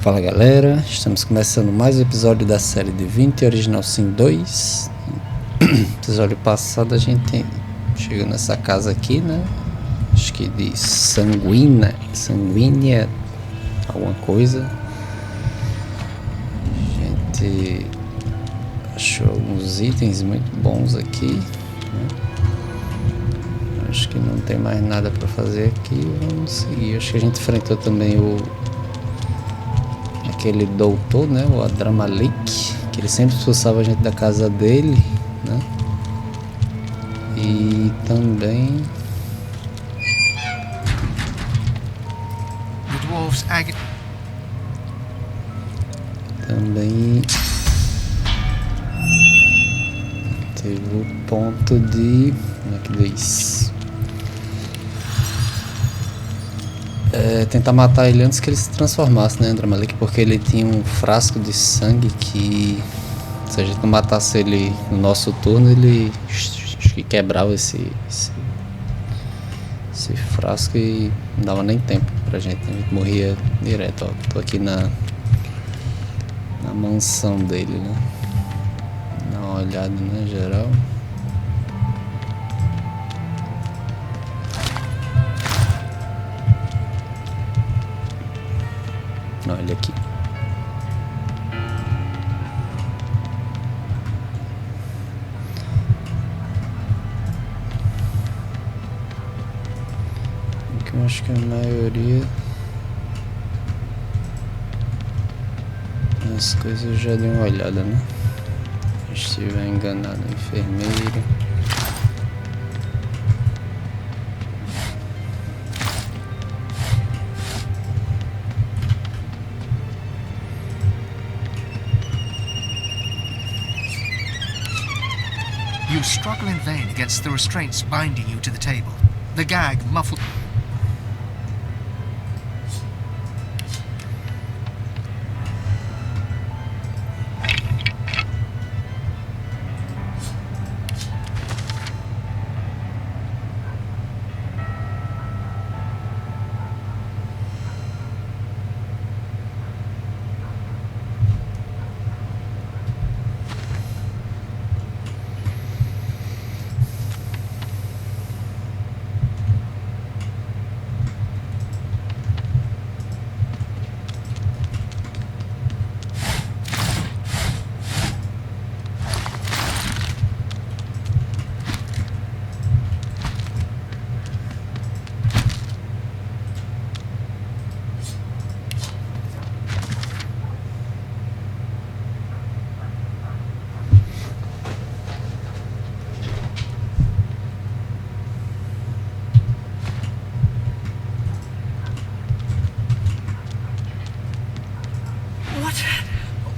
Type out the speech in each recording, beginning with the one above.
Fala galera, estamos começando mais um episódio da série Divinity Original Sin 2. Episódio passado a gente chegou nessa casa aqui, né? Acho que de sanguínea, alguma coisa. A gente achou alguns itens muito bons aqui, né? Acho que não tem mais nada para fazer aqui, vamos seguir. Acho que a gente enfrentou também aquele doutor, né, o Adramalik, que ele sempre expulsava a gente da casa dele, né? E também teve o ponto de, como é que diz? Tentar matar ele antes que ele se transformasse, né, Andramalik, porque ele tinha um frasco de sangue que, se a gente não matasse ele no nosso turno, ele acho que quebrava esse frasco e não dava nem tempo pra gente, a gente morria direto. Ó, tô aqui na mansão dele, né, dá uma olhada, né, geral. Olha aqui. Aqui eu acho que a maioria das coisas eu já dei uma olhada, né? Se estiver enganado, enfermeiro. You struggle in vain against the restraints binding you to the table. The gag muffled.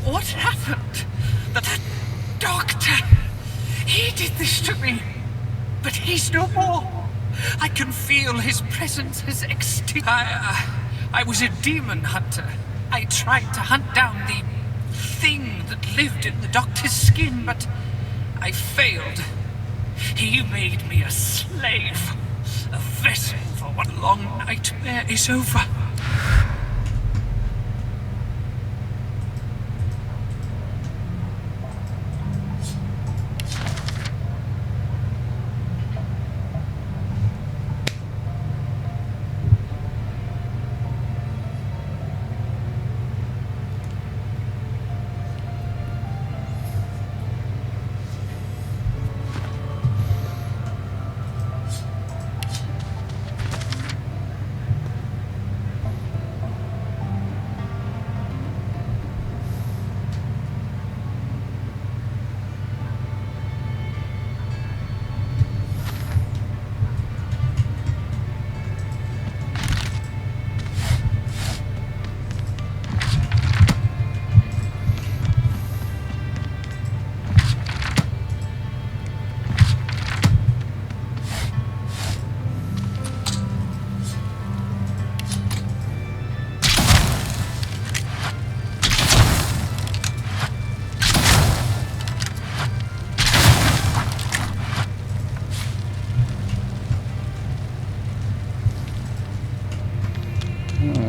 What happened? That doctor, he did this to me, but he's no more. I can feel his presence has extinct. I was a demon hunter. I tried to hunt down the thing that lived in the doctor's skin, but I failed. He made me a slave, a vessel for one long nightmare is over.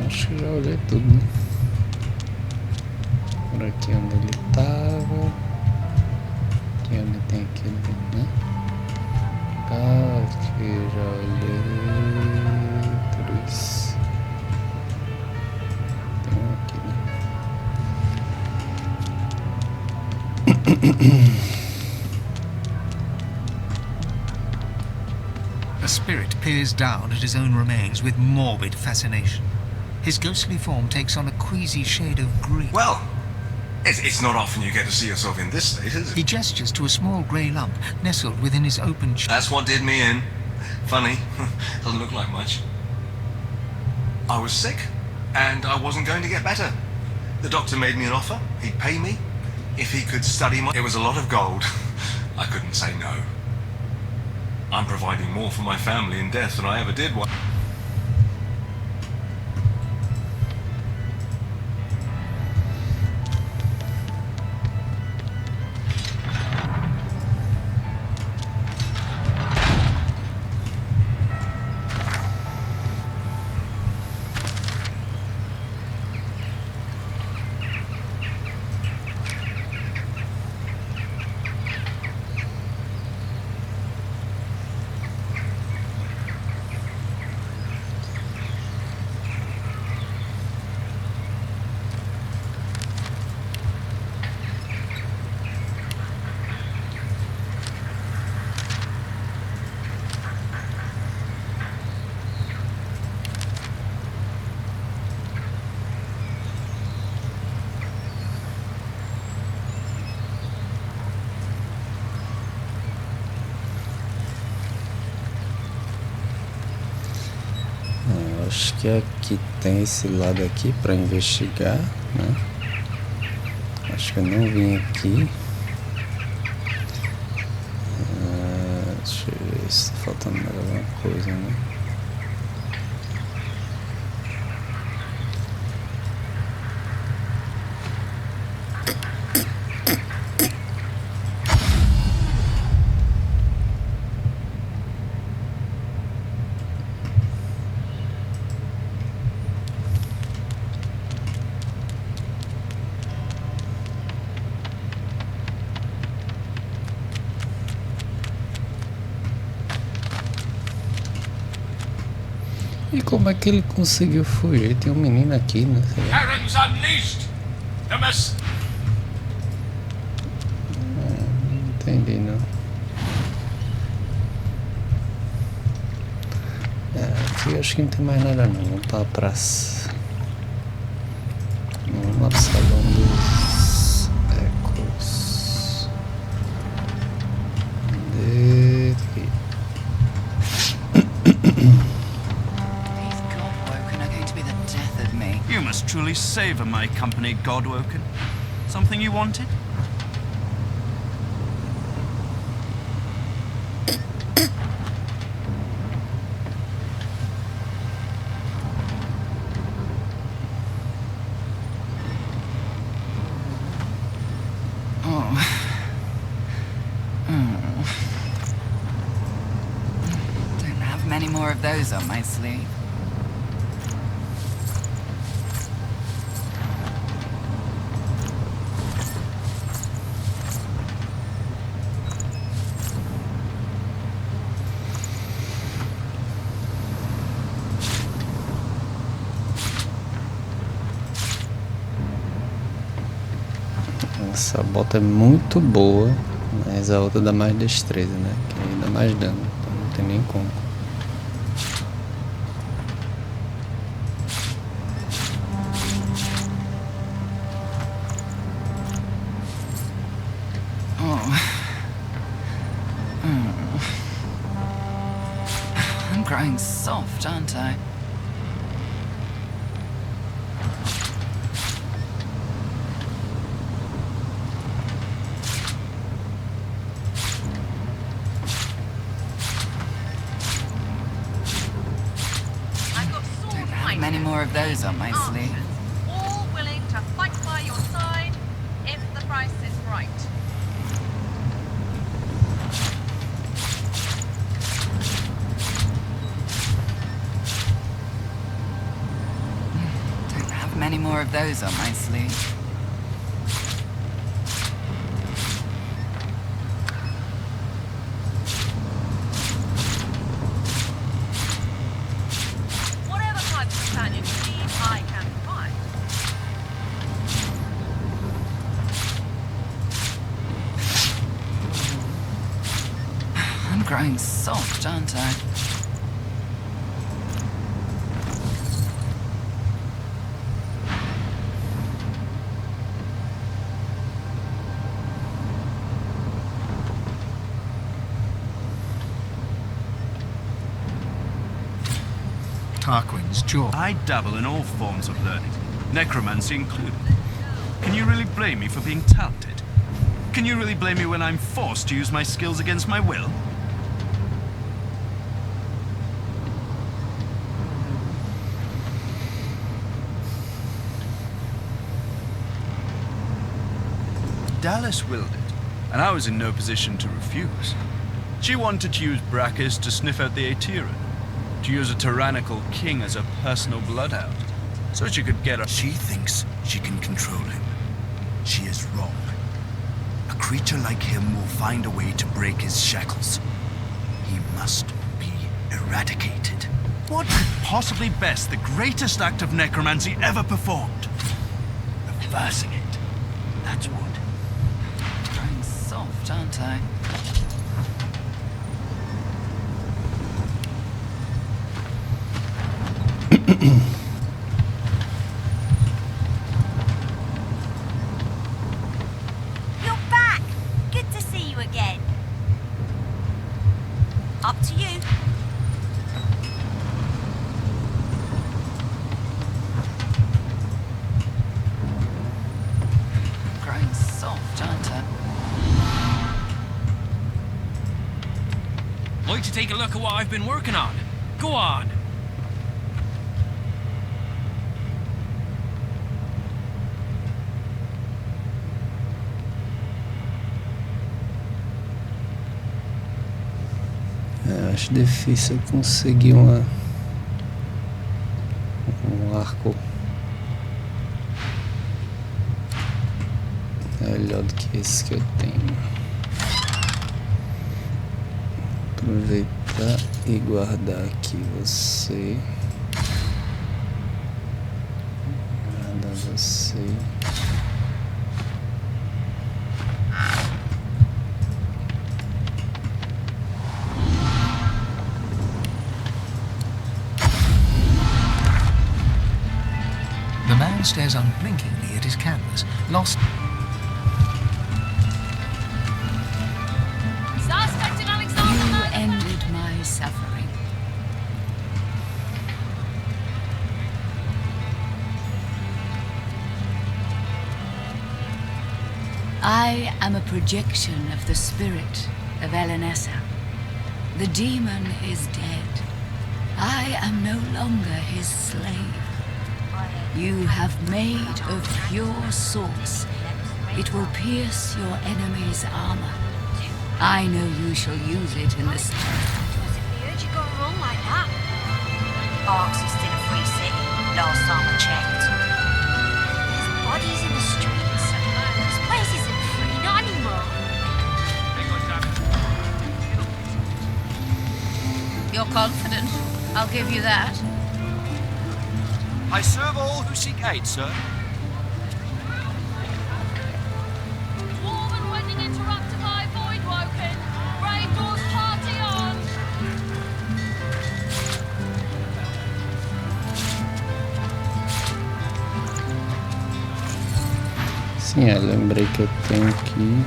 Acho que já olhei tudo, né? por aqui onde ele tava. Aqui onde tem aquele, né? Aqui já olhei tudo isso. Tem um aqui, né? A spirit peers down at his own remains with morbid fascination. His ghostly form takes on a queasy shade of green. Well, it's not often you get to see yourself in this state, is it? He gestures to a small grey lump nestled within his open chest. That's what did me in. Funny. Doesn't look like much. I was sick, and I wasn't going to get better. The doctor made me an offer. He'd pay me if he could study my... It was a lot of gold. I couldn't say no. I'm providing more for my family in death than I ever did one. Acho que aqui tem esse lado aqui para investigar, né? Acho que eu não vim aqui. Deixa eu ver se tá faltando mais alguma coisa, né? E como é que ele conseguiu fugir? Tem um menino aqui, né? Terrans unleashed! Não entendi, não. Aqui eu acho que não tem mais nada, não. Vamos pra praça. Vamos lá pro salão dos ecos. Aqui. You must truly savor my company, Godwoken. Something you wanted? Don't have many more of those on my sleeve. Essa bota é muito boa, mas a outra dá mais destreza, né? Que aí dá mais dano, então não tem nem como. I'm growing soft, aren't I? Many more of those on my sleeve. All willing to fight by your side if the price is right. Don't have many more of those on my sleeve. growing soft, aren't I? Tarquin's jaw. I dabble in all forms of learning, necromancy included. Can you really blame me for being talented? Can you really blame me when I'm forced to use my skills against my will? Dallas willed it, and I was in no position to refuse. She wanted to use Brachus to sniff out the Aetheran, to use a tyrannical king as a personal bloodhound, so she could get her. She thinks she can control him. She is wrong. A creature like him will find a way to break his shackles. He must be eradicated. What could possibly best the greatest act of necromancy ever performed? Reversing it. That's what. Growing soft, aren't I? You're back! Good to see you again. Up to you. Growing soft, aren't I? Like to take a look at what I've been working on? Go on. É, acho difícil conseguir um arco melhor do que esse que eu tenho. Aproveitar e guardar aqui você. Guardar você. The man stares unblinkingly at his canvas, lost. Suspect in You Alexander. ended my suffering. I am a projection of the spirit of Elenessa. The demon is dead. I am no longer his slave. You have made of pure source. It will pierce your enemy's armor. I know you shall use it in the What's it weird you got wrong like that? Arks is still a free city, last time I checked. There's bodies in the streets. This place isn't free, not anymore. You're confident. I'll give you that. I serve all who seek aid, sir. Warm and wedding interrupted by void woken. Brave doors party on. Sim, eu lembrei que eu tenho aqui.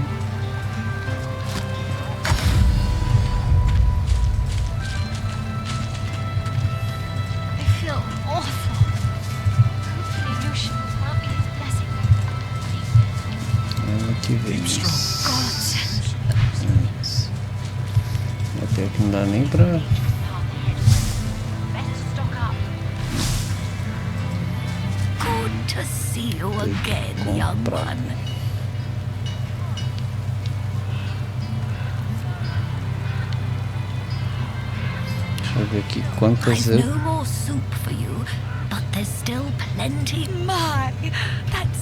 I feel awful. Hopefully Lucian will grant me his blessing. Ela que vem. God. Até que não dá nem pra. Better stock up. Good to see you again, young one. Deixa eu ver aqui quantas I've eu. no more soup for you, but there's still plenty.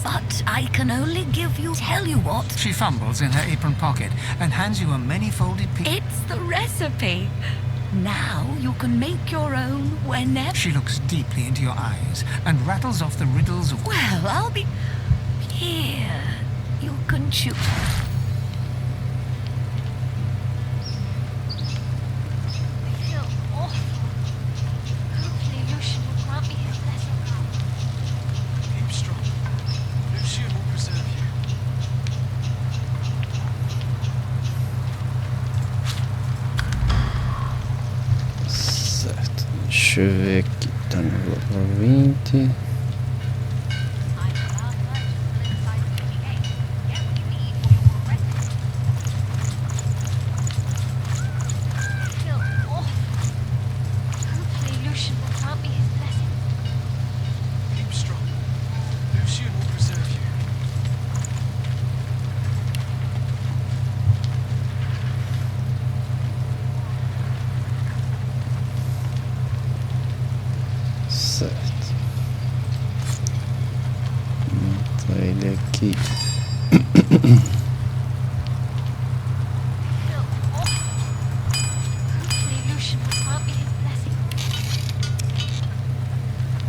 But I can only give you. Tell you what, She fumbles in her apron pocket and hands you a many-folded piece. it's the recipe. Now you can make your own whenever. She looks deeply into your eyes and rattles off the riddles of... Well, I'll be here. You can choose. 20. Hopefully Lucian will grant me his blessing. Keep strong. Lucian will preserve you. Certo. Então ele aqui. Hopefully Lucian will grant me his blessing.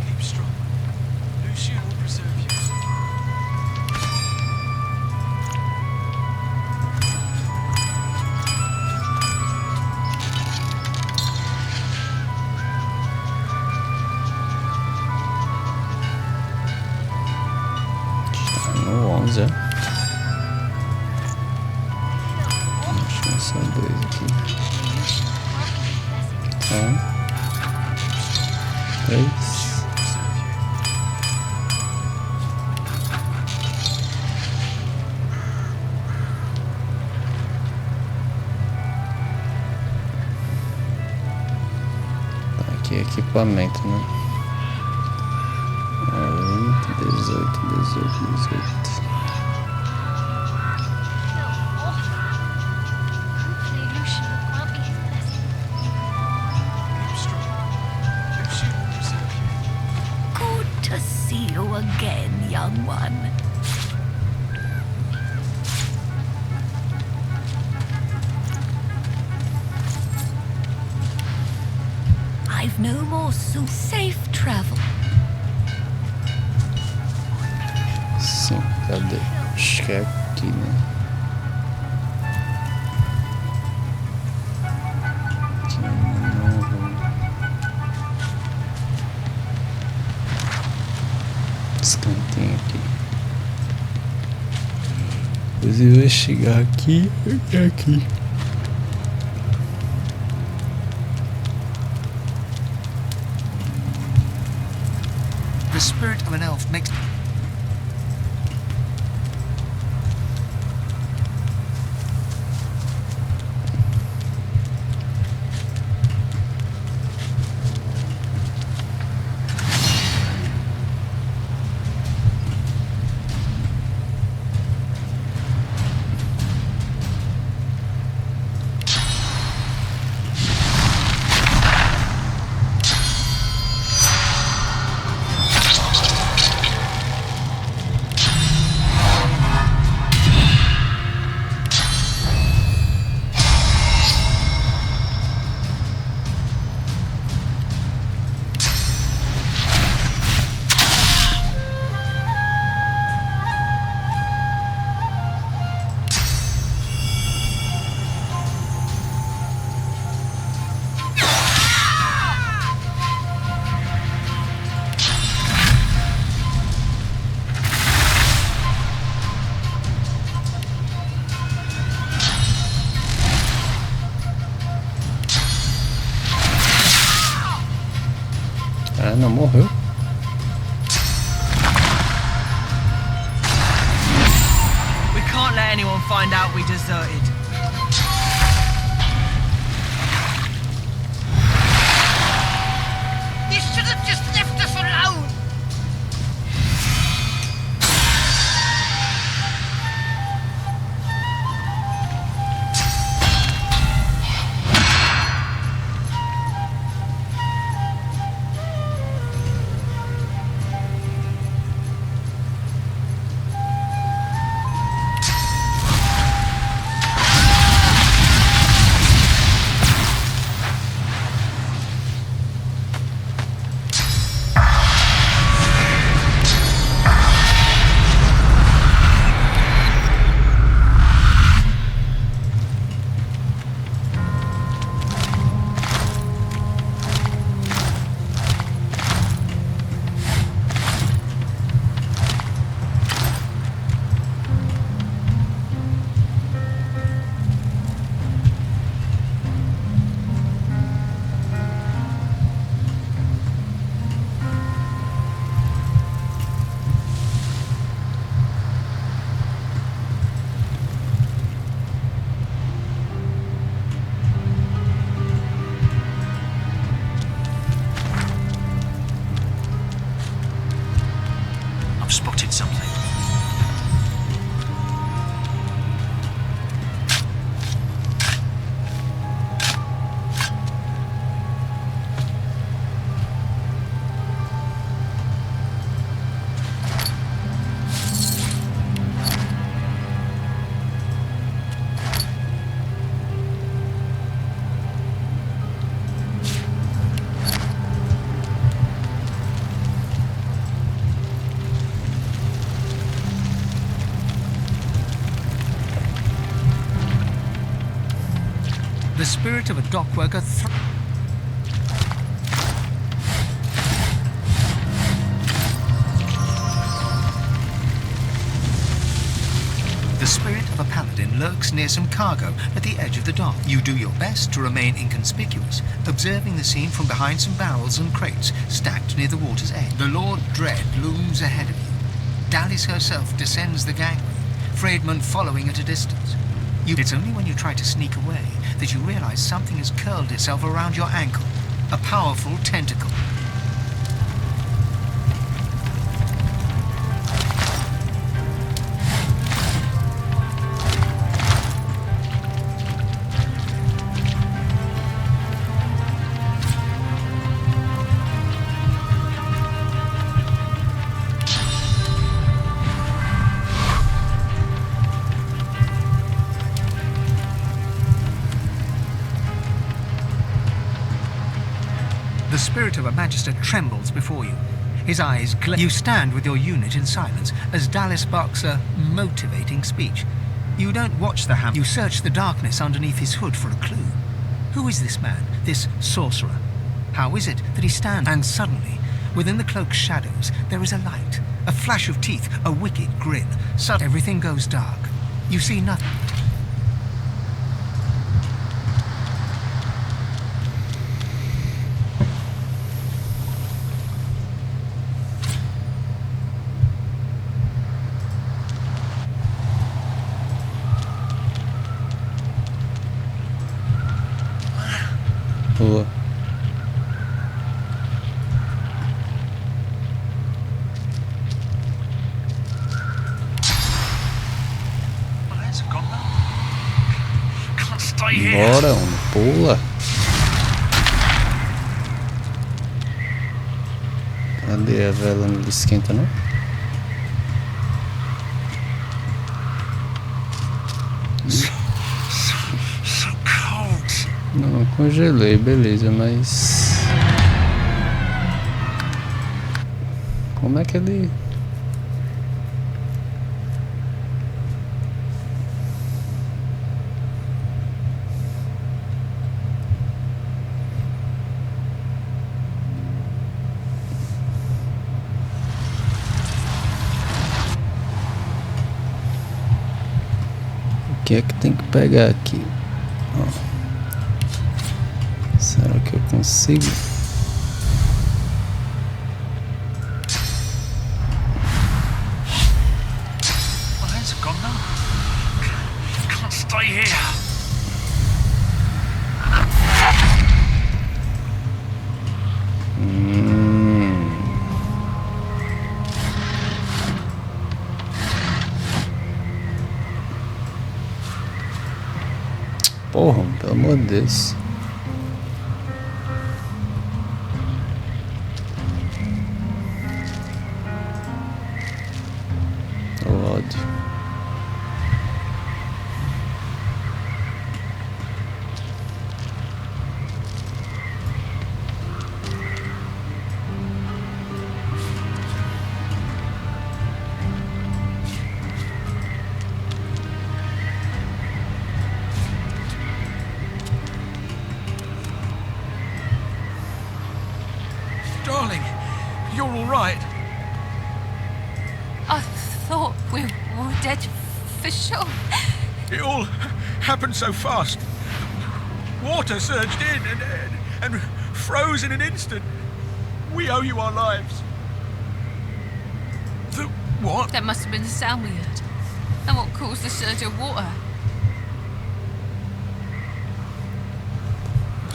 Keep strong. Lucian will preserve you. Tá no 11, é? Acho que são dois aqui. Três. Tá aqui equipamento, né? 18, 18, 18. Hopefully Lucian will grant me his blessing. Keep strong. Lucian will preserve you. Good to see you again, young one. I've no more safe travel. Sim, cadê? Acho que é aqui, né? Aqui novo. Esse cantinho aqui. Depois ele vai chegar aqui e aqui. The spirit of an elf makes... Ah, não morreu. We can't let anyone find out we deserted. You should have just left us alone! I've spotted something. The spirit of a dock worker The spirit of a paladin lurks near some cargo at the edge of the dock. You do your best to remain inconspicuous, observing the scene from behind some barrels and crates stacked near the water's edge. The Lord Dread looms ahead of you. Dallis herself descends the gangway, Freedman following at a distance. It's only when you try to sneak away that you realize something has curled itself around your ankle. A powerful tentacle. The spirit of a magister trembles before you. His eyes glare. You stand with your unit in silence as Dallis barks a motivating speech. You don't watch the hammer. You search the darkness underneath his hood for a clue. Who is this man, this sorcerer? How is it that he stands? And suddenly, within the cloak's shadows, there is a light, a flash of teeth, a wicked grin. Suddenly, everything goes dark. You see nothing. Boa. Bora, homem, pula. Cadê a vela? Não esquenta, não? Não, congelei, beleza, mas... Como é que ele... O que é que tem que pegar aqui? Ó. Será que eu consigo? Porra, pelo amor de Deus. Ódio. Darling, you're all right. I thought we were dead for sure. It all happened so fast. Water surged in and froze in an instant. We owe you our lives. The what? That must have been the sound we heard. And what caused the surge of water?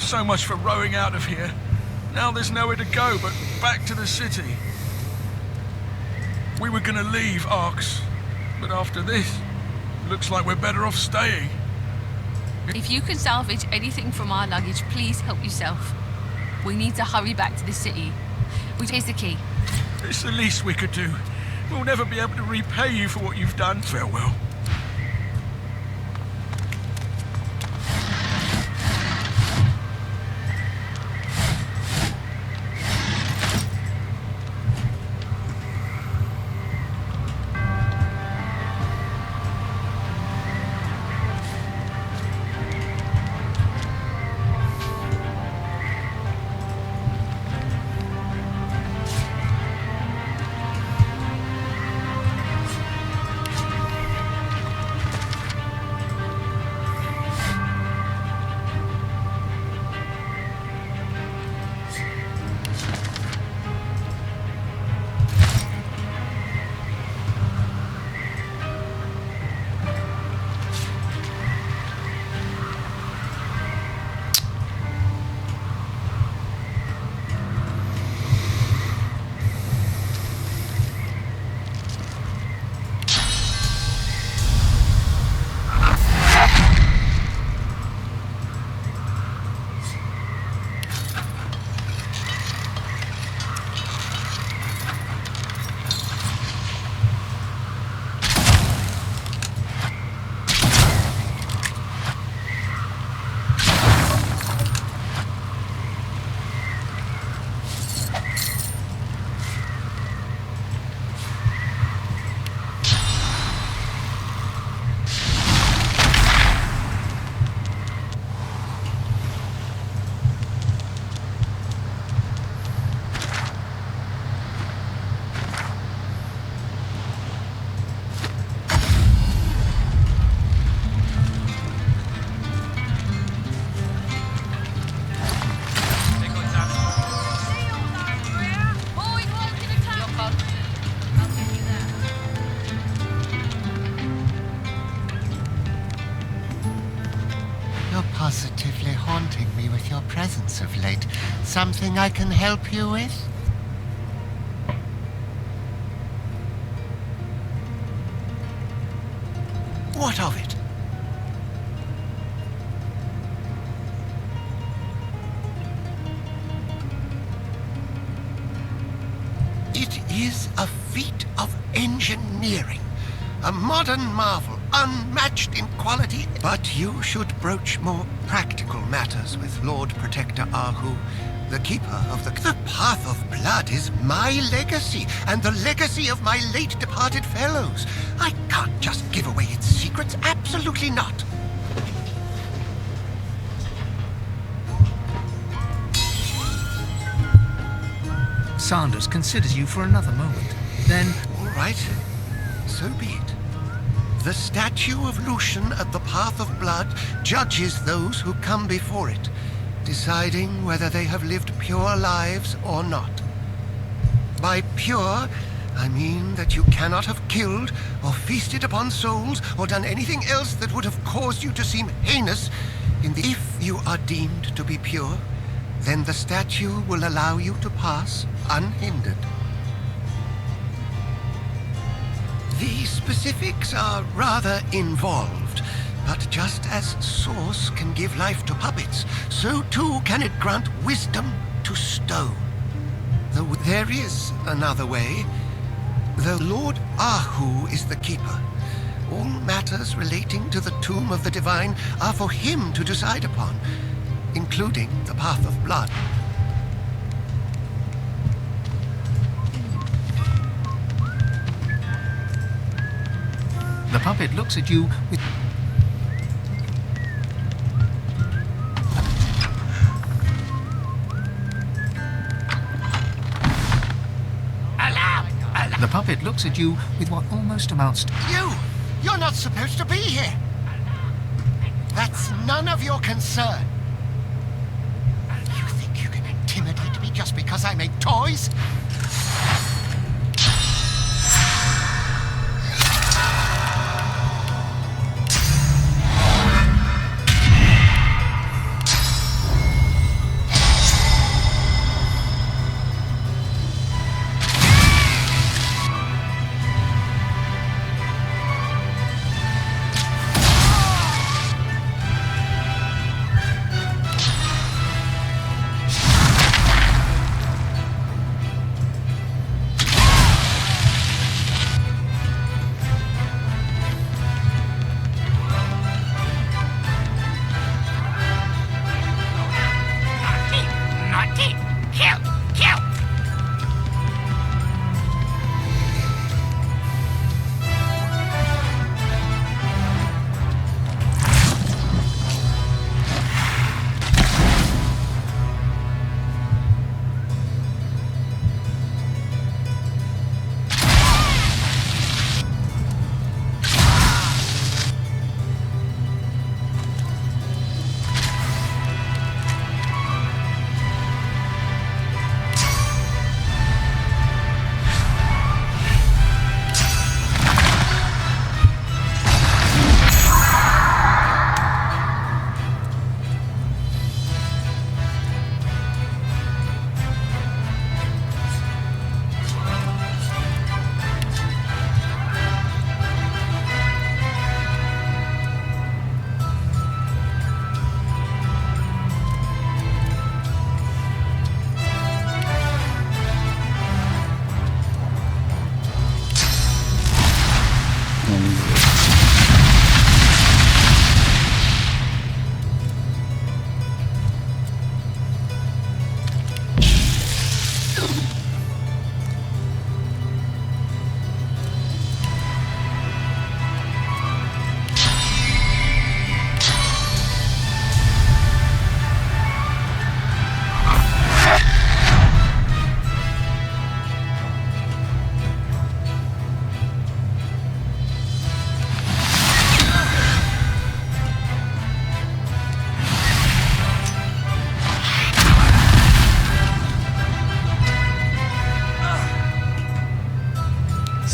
So much for rowing out of here. Now there's nowhere to go but back to the city. We were gonna leave, Arx. But after this, looks like we're better off staying. If you can salvage anything from our luggage, please help yourself. We need to hurry back to the city. Here's the key. It's the least we could do. We'll never be able to repay you for what you've done. Farewell. Positively haunting me with your presence of late. Something I can help you with? What of it? It is a feat of engineering. A modern marvel, unmatched in quality. But you should broach more practical matters with Lord Protector Ahu, the keeper of the Path of Blood is my legacy, and the legacy of my late departed fellows. I can't just give away its secrets, absolutely not. Sanders considers you for another moment. Then... All right, so be it. The statue of Lucian at the Path of Blood judges those who come before it, deciding whether they have lived pure lives or not. By pure, I mean that you cannot have killed or feasted upon souls or done anything else that would have caused you to seem heinous. If you are deemed to be pure, then the statue will allow you to pass unhindered. The specifics are rather involved, but just as Source can give life to puppets, so too can it grant wisdom to stone. Though there is another way. The Lord Ahu is the keeper. All matters relating to the Tomb of the Divine are for him to decide upon, including the Path of Blood. The puppet looks at you with... The puppet looks at you with what almost amounts to... You're not supposed to be here! That's none of your concern. You think you can intimidate me just because I make toys?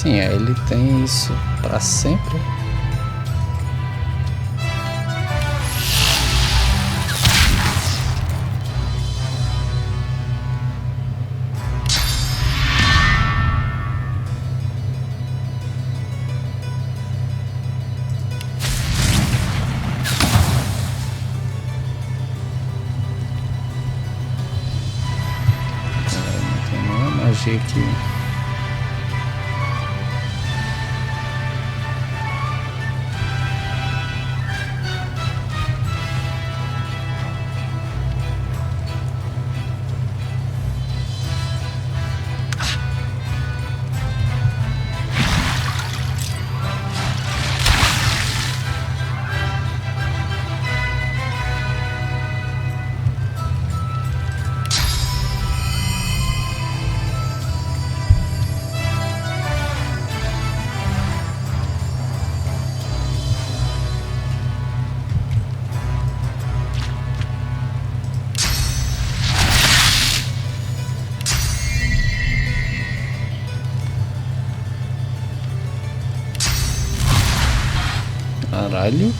Sim, aí ele tem isso pra sempre. Não tem nenhuma magia aqui. Caralho.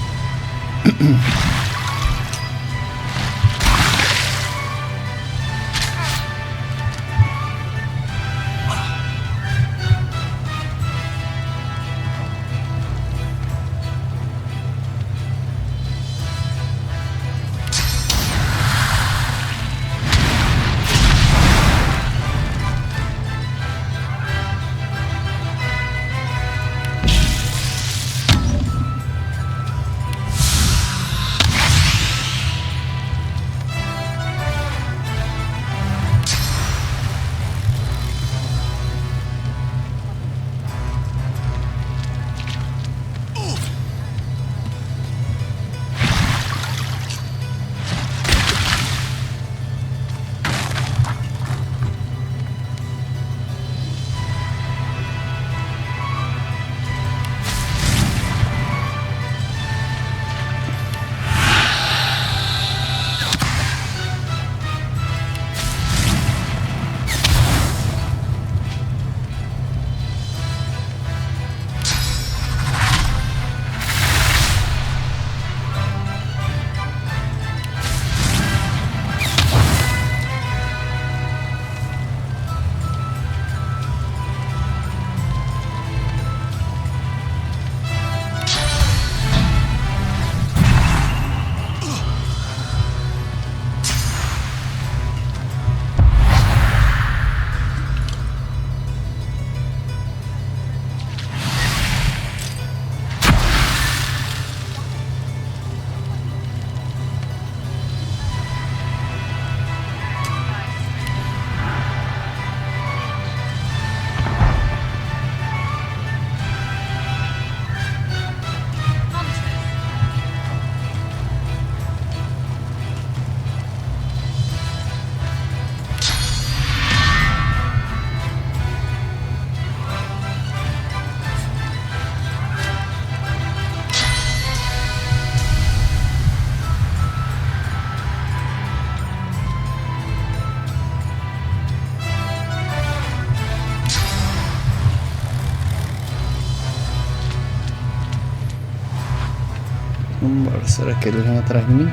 Vambora, será que eles vão atrás de mim?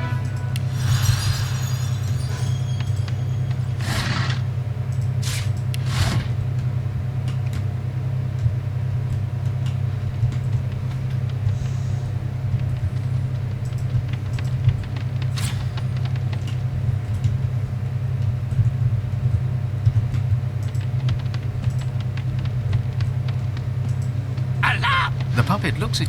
The puppet looks at...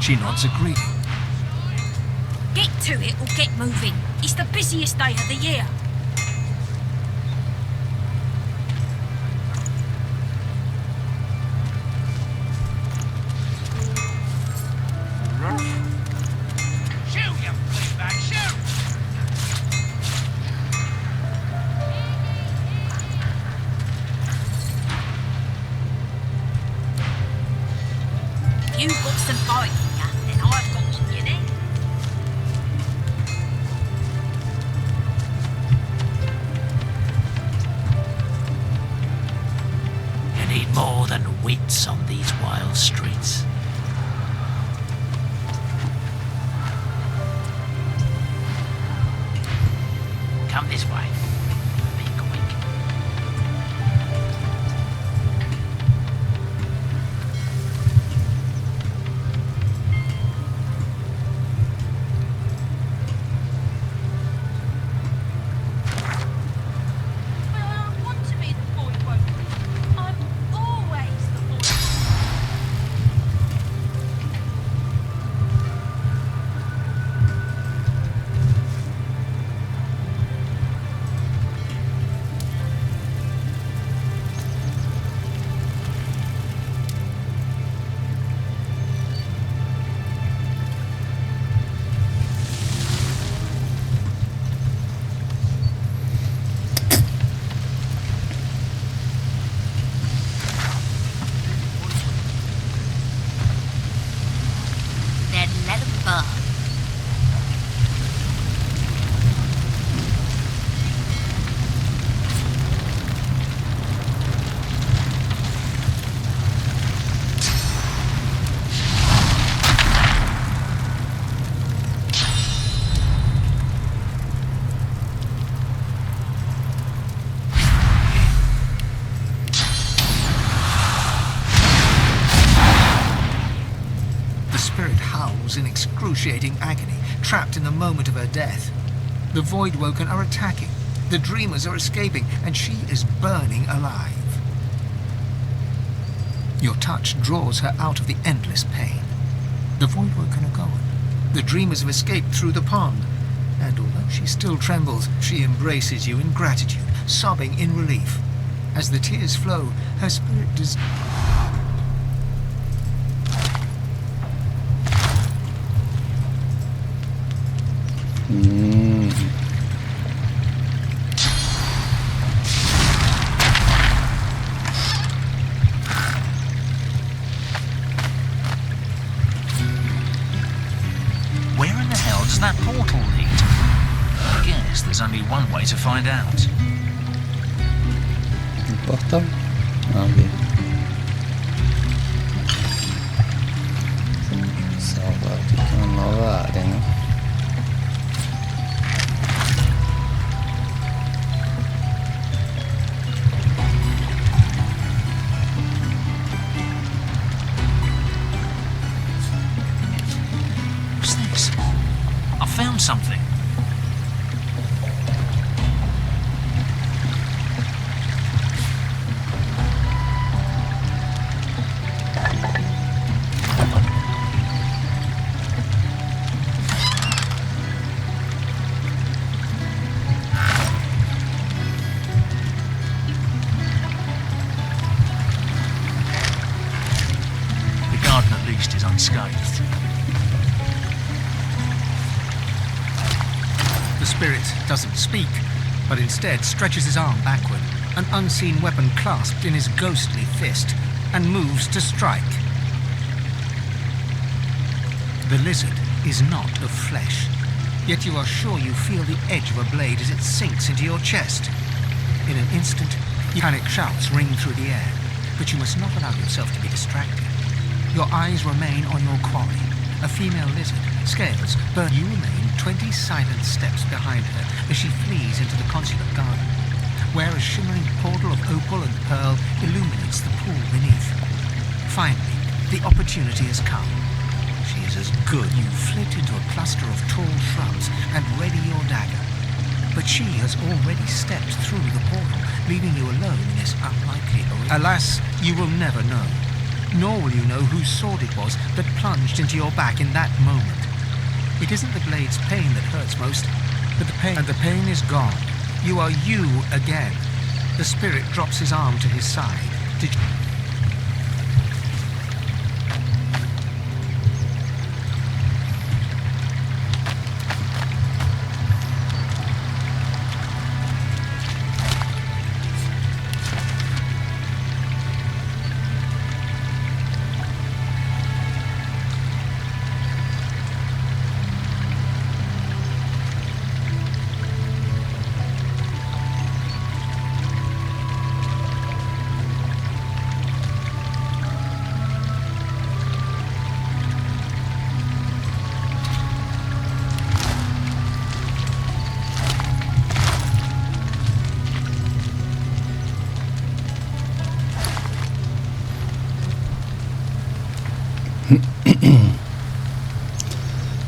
She nods a greeting. Get to it or get moving. It's the busiest day of the year. Shoot, you fleabag, shoot! You've got some fight in ya, then I've got on you then. You need more than wits on these wild streets. Come this way. Be quick. But I don't want to be the boy woker. I'm always the boy. Then let 'em burn. The spirit howls in excruciating agony, trapped in the moment of her death. The Voidwoken are attacking, the Dreamers are escaping, and she is burning alive. Your touch draws her out of the endless pain. The Voidwoken are gone. The Dreamers have escaped through the pond, and although she still trembles, she embraces you in gratitude, sobbing in relief. As the tears flow, her spirit does... Where in the hell does that portal lead? I guess there's only one way to find out. Portal? Ali. Salvar aqui que é uma nova área, né? What's this? I found something. The garden at least is unscathed. The spirit doesn't speak, but instead stretches his arm backward, an unseen weapon clasped in his ghostly fist, and moves to strike. The lizard is not of flesh, yet you are sure you feel the edge of a blade as it sinks into your chest. In an instant, panic shouts ring through the air, but you must not allow yourself to be distracted. Your eyes remain on your quarry, a female lizard, scales, but you remain 20 silent steps behind her as she flees into the consulate garden, where a shimmering portal of opal and pearl illuminates the pool beneath. Finally, the opportunity has come. She is as good. You flit into a cluster of tall shrubs and ready your dagger. But she has already stepped through the portal, leaving you alone in this unlikely arena. Alas, you will never know. nor will you know whose sword it was that plunged into your back in that moment. It isn't the blade's pain that hurts most, but the pain is gone. You are you again. The spirit drops his arm to his side.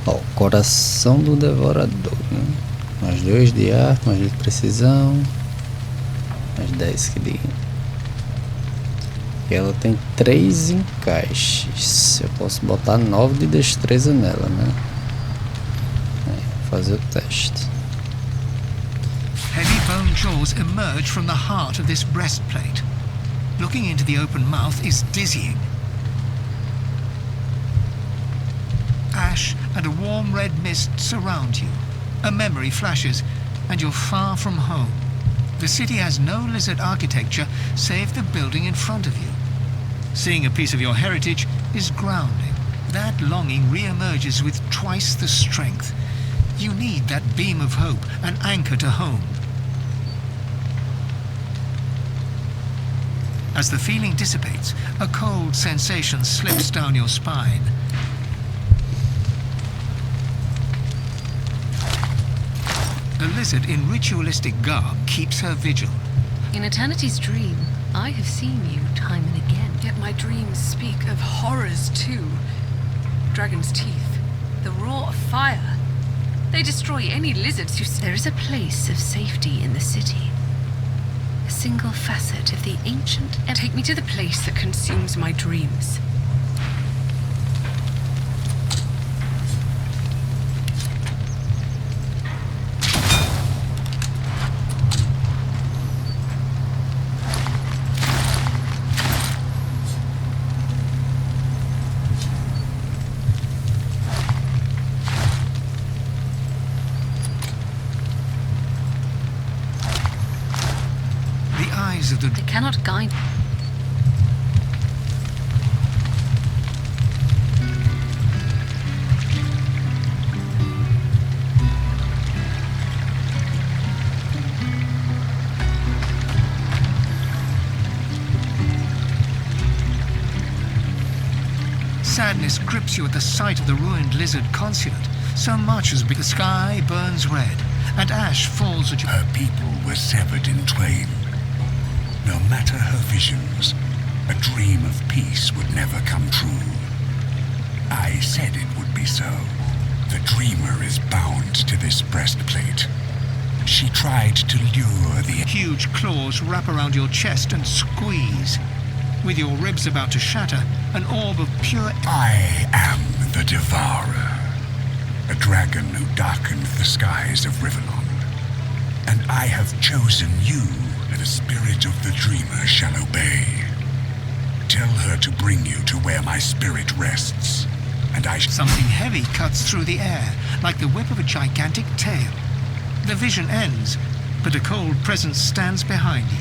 Ó, o coração do devorador, né? Mais 2 de arte, mais 2 de precisão, mais 10 que de... E ela tem 3 encaixes. Eu posso botar 9 de destreza nela, né? Fazer o teste. Heavy bone jaws emerge from the heart of this breastplate. Looking into the open mouth is dizzying. Ash and a warm red mist surround you. A memory flashes, and you're far from home. The city has no lizard architecture save the building in front of you. Seeing a piece of your heritage is grounding. That longing re-emerges with twice the strength. You need that beam of hope, an anchor to home. As the feeling dissipates, a cold sensation slips down your spine. The lizard in ritualistic garb keeps her vigil. In Eternity's dream, I have seen you time and again. Yet my dreams speak of horrors too. Dragon's teeth, the roar of fire. They destroy any lizards who... There is a place of safety in the city. A single facet of the ancient... Take me to the place that consumes my dreams. They cannot guide. Sadness grips you at the sight of the ruined lizard consulate. So much has been. The sky burns red, and ash falls at you. Her people were severed in twain. No matter her visions, a dream of peace would never come true. I said it would be so. The dreamer is bound to this breastplate. She tried to lure the... Huge claws wrap around your chest and squeeze. With your ribs about to shatter, an orb of pure... I am the Devourer, a dragon who darkened the skies of Rivalon. And I have chosen you. The spirit of the dreamer shall obey. Tell her to bring you to where my spirit rests, and I... Something heavy cuts through the air, like the whip of a gigantic tail. The vision ends, but a cold presence stands behind you.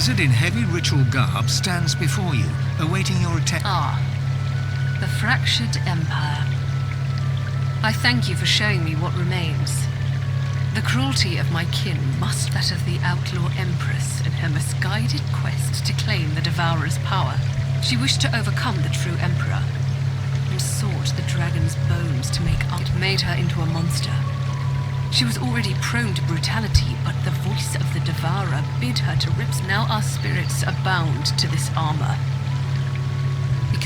lizard in heavy ritual garb stands before you, awaiting your attention. The fractured empire. I thank you for showing me what remains. The cruelty of my kin must that of the outlaw empress in her misguided quest to claim the Devourer's power. She wished to overcome the true emperor and sought the dragon's bones to make up. It made her into a monster. She was already prone to brutality, but the voice of the Devourer bid her to rip. Now our spirits are bound to this armor.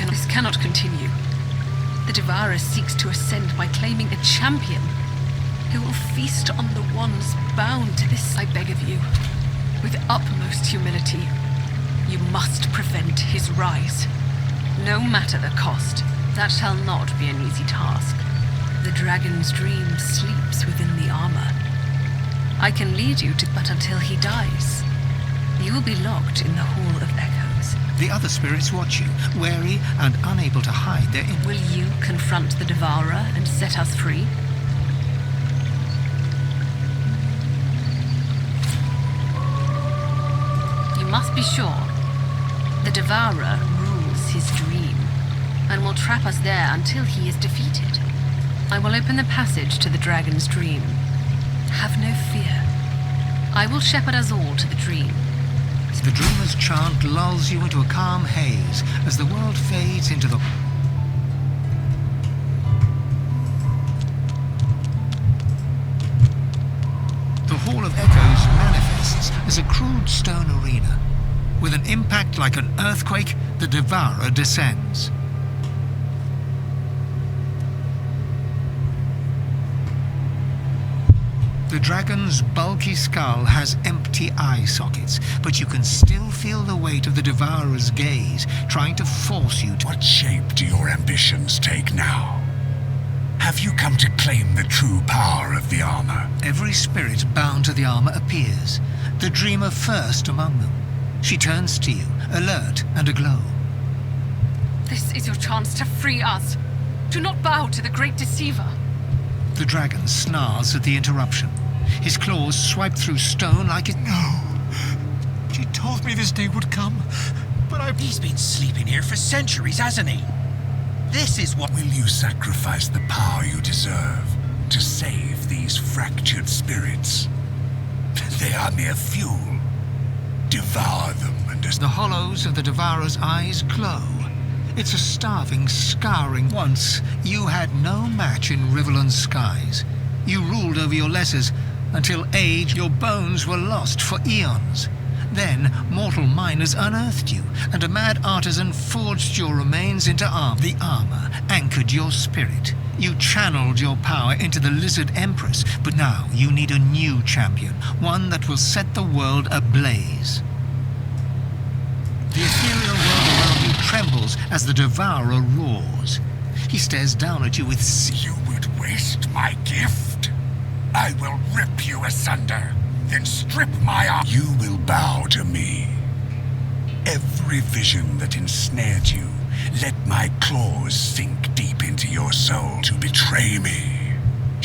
This cannot continue. The Devourer seeks to ascend by claiming a champion who will feast on the ones bound to this. I beg of you, with utmost humility, you must prevent his rise, no matter the cost. That shall not be an easy task. The dragon's dream sleeps within the armor. I can lead you to, but until he dies, you will be locked in the Hall of Echoes. The other spirits watch you, wary and unable to hide their Will you confront the Devourer and set us free? You must be sure. The Devourer rules his dream, and will trap us there until he is defeated. I will open the passage to the dragon's dream. Have no fear. I will shepherd us all to the dream. The dreamer's chant lulls you into a calm haze as the world fades into the... The Hall of Echoes manifests as a crude stone arena. With an impact like an earthquake, the Devourer descends. The dragon's bulky skull has empty eye sockets, but you can still feel the weight of the Devourer's gaze, trying to force you to... What shape do your ambitions take now? Have you come to claim the true power of the armor? Every spirit bound to the armor appears, the dreamer first among them. She turns to you, alert and aglow. This is your chance to free us. Do not bow to the great deceiver. The dragon snarls at the interruption. His claws swipe through stone like it... No. She told me this day would come, but He's been sleeping here for centuries, hasn't he? This is what... Will you sacrifice the power you deserve to save these fractured spirits? They are mere fuel. Devour them and... The hollows of the Devourer's eyes glow. It's a starving, scouring. Once, you had no match in Riverland skies. You ruled over your lessers until age, your bones were lost for eons. Then, mortal miners unearthed you, and a mad artisan forged your remains into armor. The armor anchored your spirit. You channeled your power into the Lizard Empress, but now you need a new champion, one that will set the world ablaze. The ethereal world around you trembles as the Devourer roars. He stares down at you with... You would waste my gift? I will rip you asunder, then strip my arm. You will bow to me. Every vision that ensnared you, let my claws sink deep into your soul to betray me.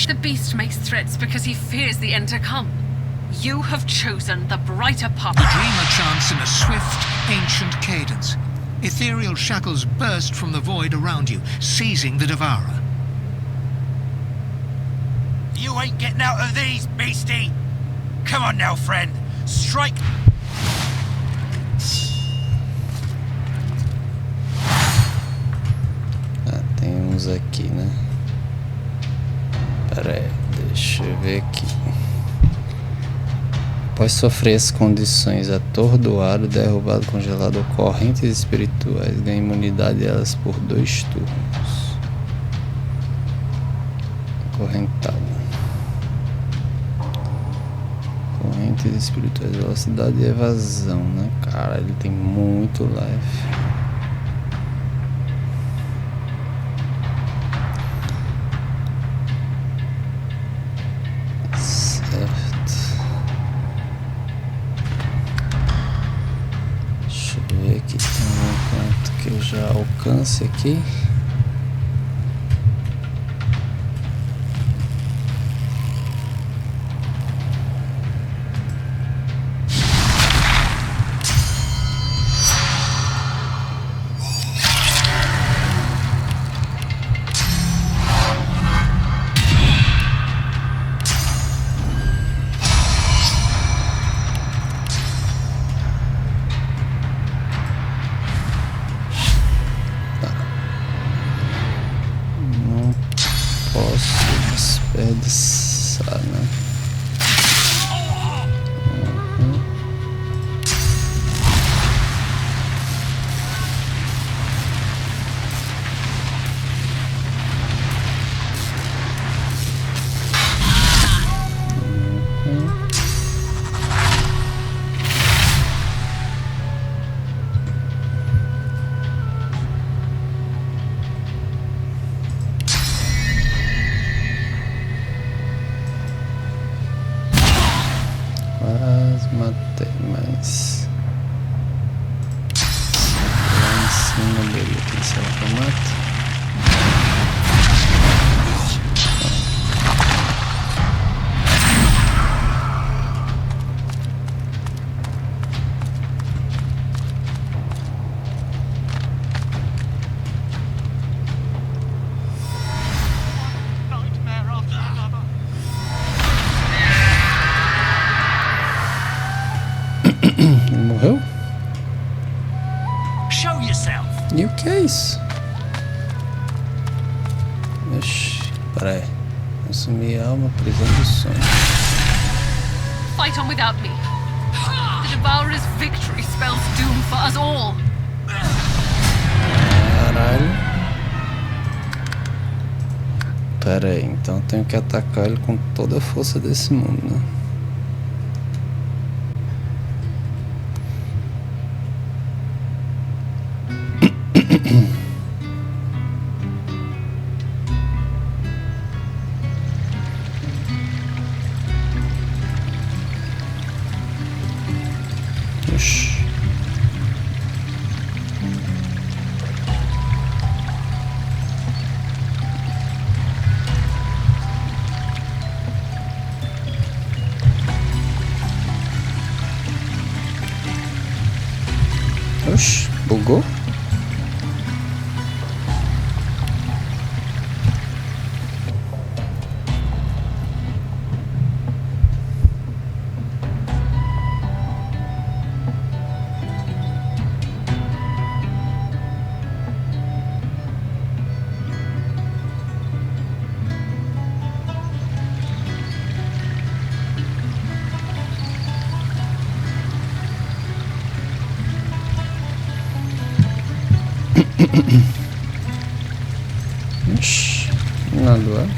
The beast makes threats because he fears the end to come. You have chosen the brighter path. The dreamer chants in a swift, ancient cadence. Ethereal shackles burst from the void around you, seizing the Devourer. You ain't getting out of these, beastie! Come on now, friend. Strike... Tem uns aqui, né? Pera aí, deixa eu ver aqui. Após sofrer as condições, atordoado, derrubado, congelado ou correntes espirituais, ganha imunidade delas por 2 turnos. Acorrentado. Correntes espirituais, velocidade e evasão, né? Cara, ele tem muito life. Aqui tem um canto que eu já alcance aqui. aqui, será que eu mato? Morreu? Show yourself. E o que é isso? Oxi, peraí. Consumir alma, prisão do sonho. Fight on without me. The Devourer's victory spells doom for us all. Caralho. Peraí, então eu tenho que atacar ele com toda a força desse mundo, né? Oxi, bugou? Nada.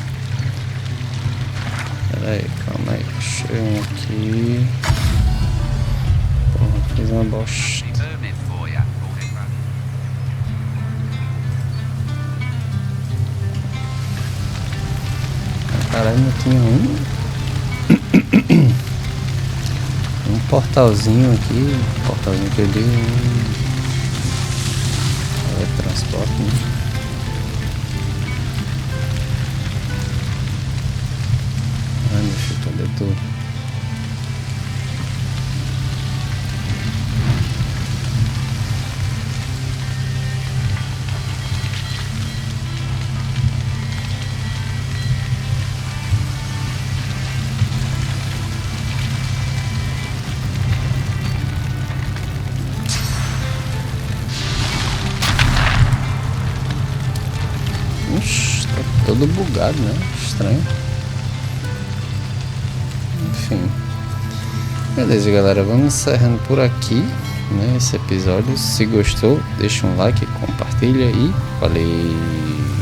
Peraí, calma aí. Chega aqui. Porra, fiz uma bosta. Caralho, não tinha um portalzinho aqui. Portalzinho que eu dei. Transporte, né? Ai, meu filho, cadê tu? Tá todo bugado, né? Estranho. Enfim. Beleza, galera. Vamos encerrando por aqui, né, esse episódio. Se gostou, deixa um like, compartilha e valeu!